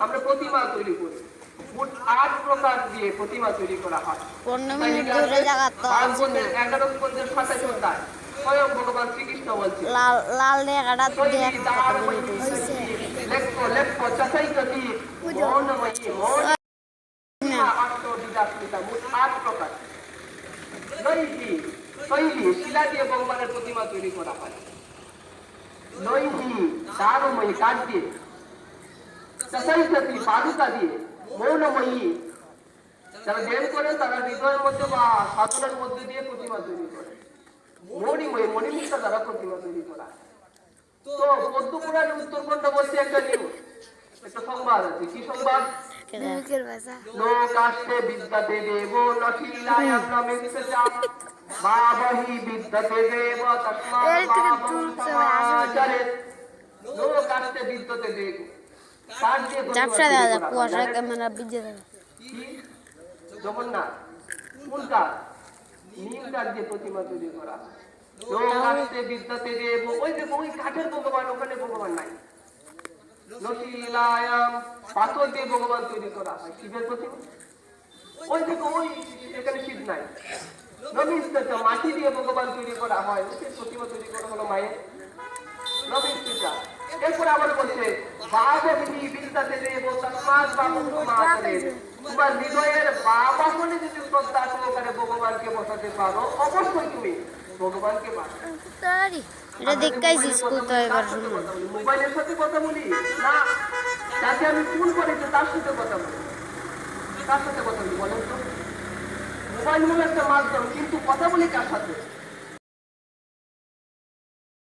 আমরা প্রতিমা তৈরি করি। মোট 8 প্রকার দিয়ে প্রতিমা তৈরি করা হয়। 15 মিনিট ধরে জাগাতো আছে না। 11 স্কন্ধের 27 অধ্যায় স্বয়ং ভগবান শ্রীকৃষ্ণ বলছেন, লাল লাল রেখাটা দেখ কত মিনিট হইছে। লেখো লেখো চাচাইকতি মৌনময়ী মৌন আত্মবিদাস্মিতা। মোট 8 প্রকার। নৈহি শৈলী শিলা দিয়ে ভগবানের প্রতিমা তৈরি করা হয়। নৈহি দারুময়ী কাঠ দিয়ে, চাচাইকতি পাদুকা দিয়ে, মৌনময়ী যারা ধ্যান করেন তারা হৃদয়ের মধ্যে বা সাধনার মধ্যে দিয়ে প্রতিমা তৈরি করে। মণিময়ী মণিমুক্তা দ্বারা প্রতিমা তৈরি করা। তো পদ্ম পুরাণের উত্তরখণ্ড বলছে একটা নিউজ, একটা সংবাদ আছে। কি সংবাদ? লোকাস্তে বিদ্যাতে দেব নখিলায়াম নমেস্তে চা বাবহি বিদ্যাতে দেব তস্মাৎ বাবং সমাচরেৎ। লোকাস্তে বিদ্যাতে দেব কাঠ দিয়ে ঝাপসা দাদা কুয়াশা ক্যামেরা বিজে দাদা কি জগন্নাথ কোন কাঠ? নীল কাঠ দিয়ে প্রতিমা তৈরি করা। লোকাস্তে বিদ্যাতে দেব, ওই দেখো ওই কাঠের ভগবান, ওখানে ভগবান নাই। নখিলায়াম পাথর দিয়ে ভগবান তৈরি করা হয়, শিবের প্রতিমা। ওই দেখো ওই এখানে শিব নাই। নমিস্তা মাটি দিয়ে ভগবান তৈরি করা হয়, ওই প্রতিমা তৈরি করা হলো মায়ের নমিস্তা। এরপরে আবার বলছে বাবহি বিদ্যাতে দেব তস্মাৎ বাবং সমাচরেৎ। তোমার হৃদয়ের বাবা বলে যদি শ্রদ্ধা সহকারে ভগবানকে বসাতে পারো, অবশ্যই তুমি ভগবানকে পাবে। এটা দেখাইছি স্কুল তো এবার শুনুন। মোবাইলের সাথে কথা বলি না, যাকে আমি ফোন করেছি তার সাথে কথা বলি। কার সাথে কথা বলি বলেন তো? মোবাইল হলো একটা মাধ্যম, কিন্তু কথা বলি কার সাথে?